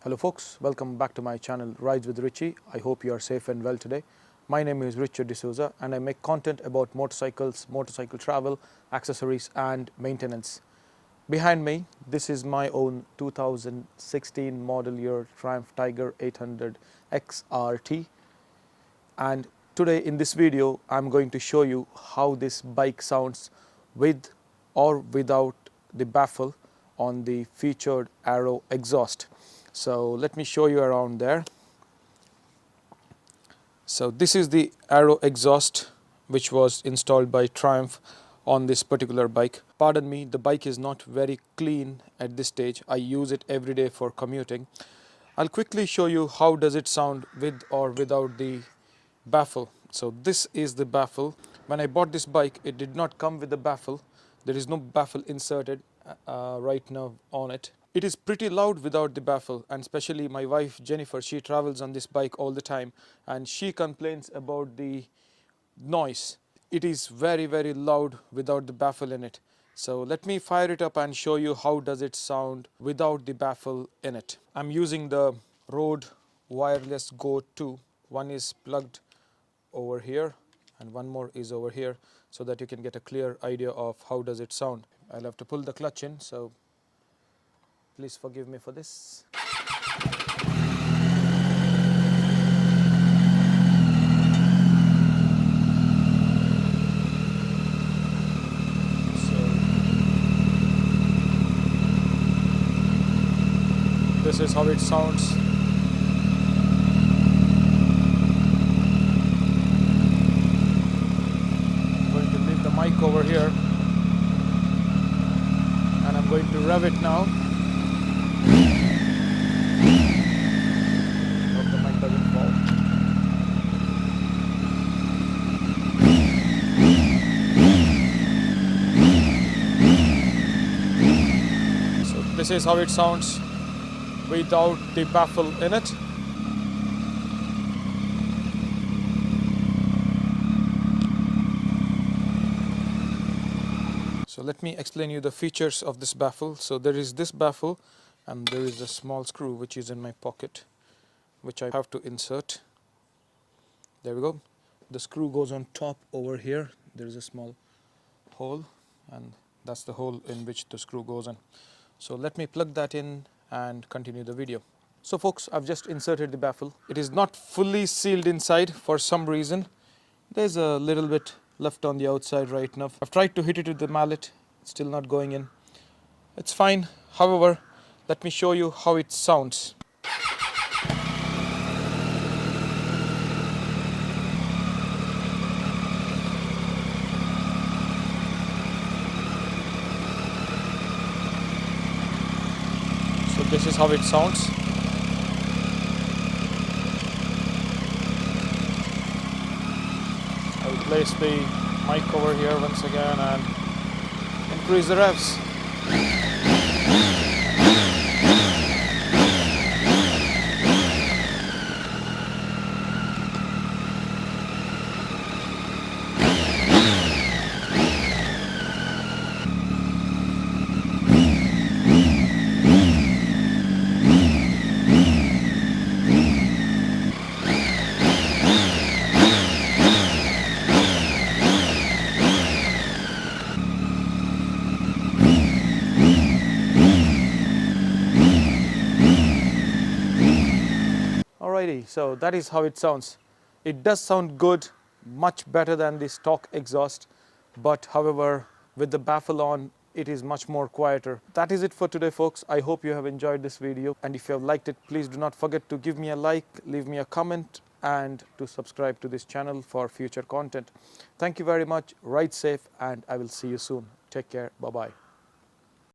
Hello folks, welcome back to my channel Rides with Richie. I hope you are safe and well today. My name is Richie D'Souza and I make content about motorcycles, motorcycle travel, accessories and maintenance. Behind me, this is my own 2016 model year Triumph Tiger 800 XRT, and today in this video I'm going to show you how this bike sounds with or without the baffle on the featured Aero exhaust. So let me show you around there. So this is the Aero exhaust which was installed by Triumph on this particular bike. Pardon me, the bike is not very clean at this stage. I use it every day for commuting. I'll quickly show you how does it sound with or without the baffle. So this is the baffle. When I bought this bike, it did not come with the baffle. There is no baffle inserted right now on it. It is pretty loud without the baffle, and especially my wife Jenifer, she travels on this bike all the time and she complains about the noise. It is very loud without the baffle in it. So let me fire it up and show you how does it sound without the baffle in it. I'm using the Rode Wireless Go 2. One is plugged over here and one more is over here, so that you can get a clear idea of how does it sound. I'll have to pull the clutch in, so please forgive me for this. This is how it sounds. I'm going to leave the mic over here and I'm going to rev it now. Hope the mic doesn't fall. So this is how it sounds without the baffle in it. So let me explain you the features of this baffle. So there is this baffle and there is a small screw which is in my pocket, which I have to insert. There we go. The screw goes on top over here. There is a small hole and that's the hole in which the screw goes in. So let me plug that in and continue the video. So folks, I've just inserted the baffle. It is not fully sealed inside for some reason. There's a little bit left on the outside right now. I've tried to hit it with the mallet, it's still not going in. It's fine. However, let me show you how it sounds. This is how it sounds. I will place the mic over here once again and increase the revs. Alrighty, so that is how it sounds. It does sound good, much better than the stock exhaust, but however, with the baffle on, it is much more quieter. That is it for today folks. I hope you have enjoyed this video, and if you have liked it, please do not forget to give me a like, leave me a comment and to subscribe to this channel for future content. Thank you very much, ride safe, and I will see you soon. Take care, bye bye.